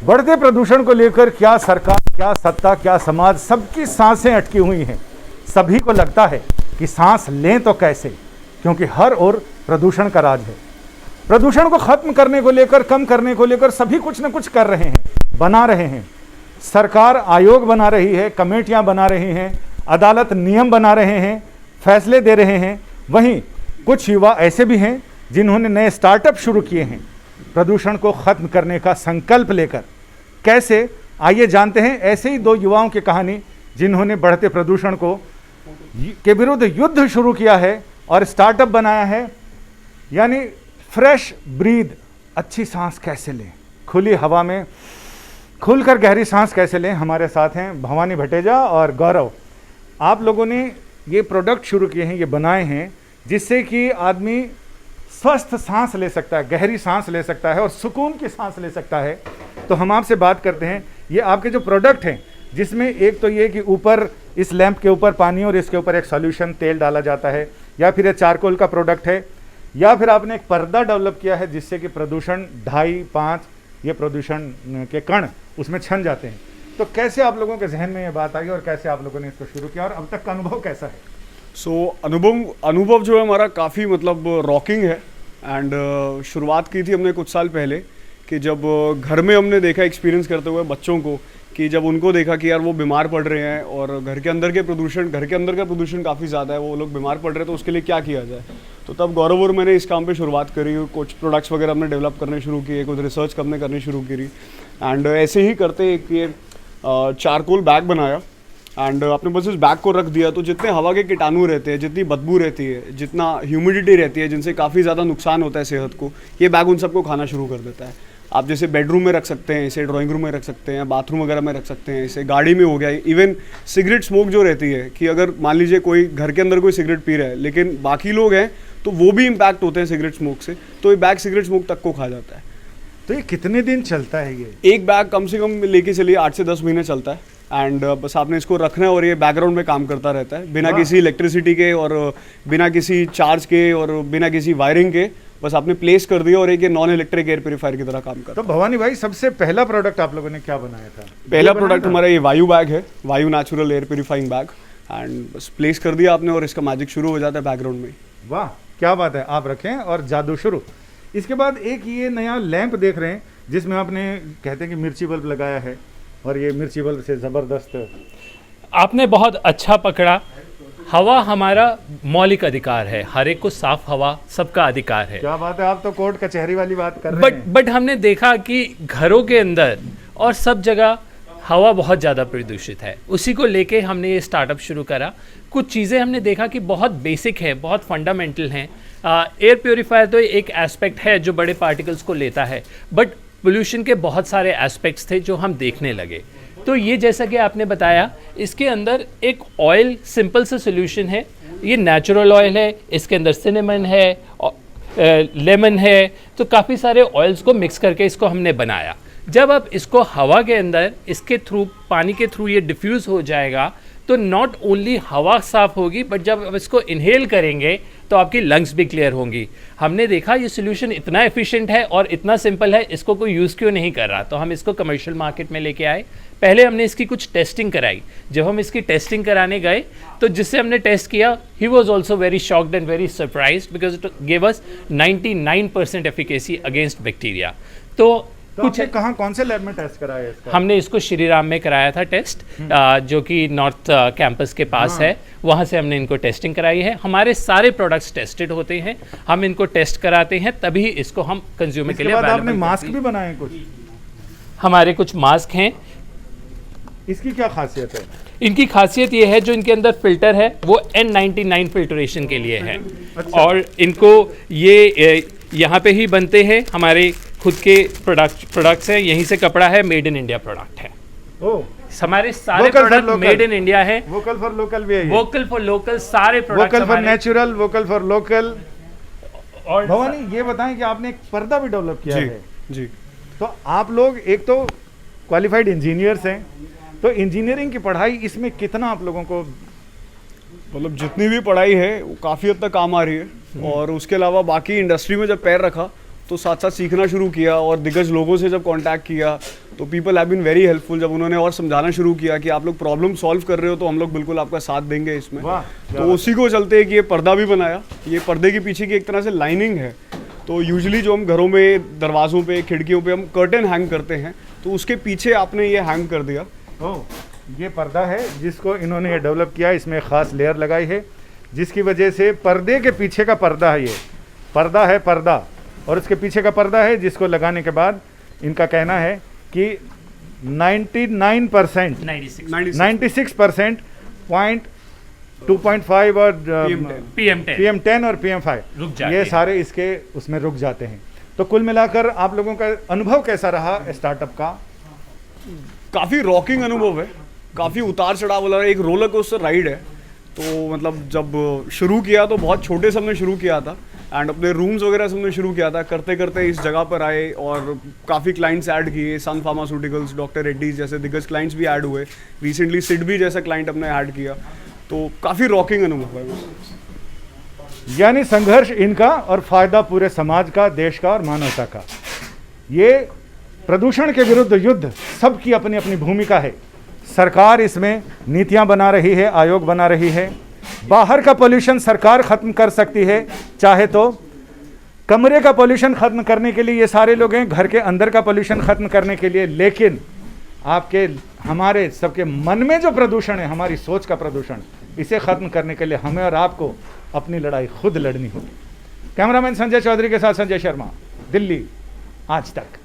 बढ़ते प्रदूषण को लेकर क्या सरकार, क्या सत्ता, क्या समाज, सबकी सांसें अटकी हुई हैं। सभी को लगता है कि सांस लें तो कैसे, क्योंकि हर ओर प्रदूषण का राज है। प्रदूषण को खत्म करने को लेकर, कम करने को लेकर सभी कुछ न कुछ कर रहे हैं, बना रहे हैं। सरकार आयोग बना रही है, कमेटियां बना रही हैं, अदालत नियम बना रहे हैं, फैसले दे रहे हैं। वहीं कुछ युवा ऐसे भी हैं जिन्होंने नए स्टार्टअप शुरू किए हैं प्रदूषण को खत्म करने का संकल्प लेकर। कैसे, आइए जानते हैं ऐसे ही दो युवाओं की कहानी जिन्होंने बढ़ते प्रदूषण के विरुद्ध युद्ध शुरू किया है और स्टार्टअप बनाया है। यानी फ्रेश ब्रीद, अच्छी सांस कैसे लें, खुली हवा में खुलकर गहरी सांस कैसे लें। हमारे साथ हैं भवानी भटेजा और गौरव। आप लोगों ने ये प्रोडक्ट शुरू किए हैं, ये बनाए हैं, जिससे कि आदमी स्वस्थ सांस ले सकता है, गहरी सांस ले सकता है और सुकून की सांस ले सकता है। तो हम आपसे बात करते हैं, ये आपके जो प्रोडक्ट हैं, जिसमें एक तो ये कि ऊपर इस लैंप के ऊपर पानी और इसके ऊपर एक सॉल्यूशन तेल डाला जाता है, या फिर ये चारकोल का प्रोडक्ट है, या फिर आपने एक पर्दा डेवलप किया है जिससे कि प्रदूषण 2.5-5 ये प्रदूषण के कण उसमें छन जाते हैं। तो कैसे आप लोगों के जहन में ये बात आई और कैसे आप लोगों ने इसको शुरू किया और अब तक का अनुभव कैसा है? अनुभव जो है हमारा काफ़ी मतलब रॉकिंग है। एंड शुरुआत की थी हमने कुछ साल पहले कि जब घर में हमने देखा एक्सपीरियंस करते हुए बच्चों को, कि जब उनको देखा कि यार वो बीमार पड़ रहे हैं और घर के अंदर का प्रदूषण काफ़ी ज़्यादा है, वो लोग बीमार पड़ रहे हैं, तो उसके लिए क्या किया जाए। तो तब गौरव और मैंने इस काम पे शुरुआत करी, कुछ प्रोडक्ट्स वगैरह हमने डेवलप करने शुरू किए, कुछ रिसर्च हमने करनी शुरू करी। एंड ऐसे ही करते एक ये चारकोल बैग बनाया एंड आपने बस इस बैग को रख दिया, तो जितने हवा के कीटाणु रहते हैं, जितनी बदबू रहती है, जितना ह्यूमिडिटी रहती है, जिनसे काफ़ी ज़्यादा नुकसान होता है सेहत को, ये बैग उन सबको खाना शुरू कर देता है। आप जैसे बेडरूम में रख सकते हैं, इसे ड्राइंग रूम में रख सकते हैं, बाथरूम वगैरह में रख सकते हैं, इसे गाड़ी में हो गया। इवन सिगरेट स्मोक जो रहती है कि अगर मान लीजिए कोई घर के अंदर कोई सिगरेट पी रहा है लेकिन बाकी लोग हैं तो वो भी इम्पैक्ट होते हैं सिगरेट स्मोक से, तो ये बैग सिगरेट स्मोक तक को खा जाता है। तो ये कितने दिन चलता है? ये एक बैग कम से कम लेके चलिए 8 से 10 महीने चलता है। एंड बस आपने इसको रखना है और ये बैकग्राउंड में काम करता रहता है बिना किसी इलेक्ट्रिसिटी के और बिना किसी चार्ज के और बिना किसी वायरिंग के। बस आपने प्लेस कर दिया और एक नॉन इलेक्ट्रिक एयर प्योरीफायर की तरह काम करता है। तो भवानी भाई, सबसे पहला प्रोडक्ट आप लोगों ने क्या बनाया था? पहला प्रोडक्ट हमारा ये वायु बैग है, वायु natural air purifying bag. And बस प्लेस कर दिया आपने और इसका मैजिक शुरू हो जाता है बैकग्राउंड में। वाह, क्या बात है, आप रखें और जादू शुरू। इसके बाद एक ये नया लैंप देख रहे हैं जिसमें आपने कहते हैं कि मिर्ची बल्ब लगाया है, और ये मिर्ची बल्ब से ज़बरदस्त। आपने बहुत अच्छा पकड़ा। हवा हमारा मौलिक अधिकार है, हर एक को साफ हवा सबका अधिकार है। क्या बात है, आप तो कोर्ट कचहरी वाली बात कर रहे हैं। बट हमने देखा कि घरों के अंदर और सब जगह हवा बहुत ज़्यादा प्रदूषित है। उसी को लेके हमने ये स्टार्टअप शुरू करा। कुछ चीज़ें हमने देखा कि बहुत बेसिक है, बहुत फंडामेंटल हैं। एयर प्योरीफायर तो एक एस्पेक्ट है जो बड़े पार्टिकल्स को लेता है, बट पोल्यूशन के बहुत सारे एस्पेक्ट्स थे जो हम देखने लगे। तो ये जैसा कि आपने बताया, इसके अंदर एक ऑयल, सिंपल सा सोल्यूशन है। ये नेचुरल ऑयल है, इसके अंदर सिनेमन है, लेमन है, तो काफ़ी सारे ऑयल्स को मिक्स करके इसको हमने बनाया। जब आप इसको हवा के अंदर इसके थ्रू, पानी के थ्रू ये डिफ्यूज़ हो जाएगा, तो नॉट ओनली हवा साफ़ होगी, बट जब आप इसको इनहेल करेंगे तो आपकी लंग्स भी क्लियर होंगी। हमने देखा ये सोल्यूशन इतना एफिशिएंट है और इतना सिंपल है, इसको कोई यूज़ क्यों नहीं कर रहा। तो हम इसको कमर्शियल मार्केट में लेके आए। पहले हमने इसकी कुछ टेस्टिंग कराई। जब हम इसकी टेस्टिंग कराने गए तो जिससे हमने टेस्ट किया, he was also very shocked and very surprised because it gave us 99% efficacy against bacteria. तो कुछ कहाँ, कौन से लैब में टेस्ट कराया इसका? हमने इसको श्री राम में कराया था टेस्ट, जो कि नॉर्थ कैंपस के पास है। वहाँ से हमने इनको टेस्टिंग कराई है। हमारे सारे प्रोडक्ट्स टेस्टेड होते हैं, हम इनको टेस्ट कराते हैं, तभी इसको हम कंज्यूमर के लिए अवेलेबल। आपने मास्क भी बनाए कुछ? हमारे कुछ मास्क हैं। इसकी क्या खासियत है? इनकी खासियत ये है, जो इनके अंदर फिल्टर है वो N99 फिल्ट्रेशन के लिए है। अच्छा। और इनको ये यहाँ पे ही बनते हैं, हमारे खुद के प्रोडक्ट्स हैं, यहीं से कपड़ा है, मेड इन इंडिया प्रोडक्ट है। ओह, हमारे सारे प्रोडक्ट मेड इन इंडिया है। वोकल फॉर लोकल भी है। वोकल फॉर लोकल सारे product, vocal for natural, vocal for local. और भवानी, ये बताएं कि आपने एक पर्दा भी डेवलप किया है। जी। तो आप लोग एक तो क्वालिफाइड इंजीनियर्स हैं, तो इंजीनियरिंग की पढ़ाई इसमें कितना आप लोगों को, मतलब जितनी भी पढ़ाई है वो काफ़ी हद तक काम आ रही है। और उसके अलावा बाकी इंडस्ट्री में जब पैर रखा तो साथ साथ सीखना शुरू किया और दिग्गज लोगों से जब कांटेक्ट किया तो people have been very helpful. जब उन्होंने और समझाना शुरू किया कि आप लोग प्रॉब्लम सॉल्व कर रहे हो तो हम लोग बिल्कुल आपका साथ देंगे इसमें। वाह, तो उसी को चलते कि ये पर्दा भी बनाया। ये पर्दे के पीछे की एक तरह से लाइनिंग है। तो यूजुअली जो हम घरों में दरवाज़ों पे, खिड़कियों पे हम कर्टेन हैंग करते हैं, तो उसके पीछे आपने ये हैंग कर दिया। ओह, ये पर्दा है जिसको इन्होंने ये डेवलप किया, इसमें ख़ास लेयर लगाई है जिसकी वजह से पर्दे के पीछे का पर्दा है, ये पर्दा है पर्दा, और उसके पीछे का पर्दा है जिसको लगाने के बाद इनका कहना है कि 99% 96% 2.5 और PM10 और PM5 रुक जाते ये हैं। सारे इसके उसमें रुक जाते हैं। तो कुल मिलाकर आप लोगों का अनुभव कैसा रहा स्टार्टअप का? काफ़ी रॉकिंग अनुभव है, काफ़ी उतार चढ़ाव वाला एक रोलर कोस्टर राइड है। तो मतलब जब शुरू किया तो बहुत छोटे से हमने शुरू किया था एंड अपने रूम्स वगैरह से हमने शुरू किया था। करते करते इस जगह पर आए और काफ़ी क्लाइंट्स ऐड किए। सन फार्मास्यूटिकल्स, डॉक्टर रेड्डीज जैसे दिग्गज क्लाइंट्स भी ऐड हुए। रिसेंटली सिडबी जैसा क्लाइंट हमने ऐड किया। तो काफ़ी रॉकिंग अनुभव है। यानी संघर्ष इनका और फायदा पूरे समाज का, देश का और मानवता का। ये प्रदूषण के विरुद्ध युद्ध सबकी अपनी अपनी भूमिका है। सरकार इसमें नीतियां बना रही है, आयोग बना रही है। बाहर का पोल्यूशन सरकार खत्म कर सकती है, चाहे तो कमरे का पोल्यूशन खत्म करने के लिए ये सारे लोग हैं, घर के अंदर का पोल्यूशन खत्म करने के लिए। लेकिन आपके हमारे सबके मन में जो प्रदूषण है, हमारी सोच का प्रदूषण, इसे खत्म करने के लिए हमें और आपको अपनी लड़ाई खुद लड़नी होगी। कैमरामैन संजय चौधरी के साथ संजय शर्मा, दिल्ली आज तक।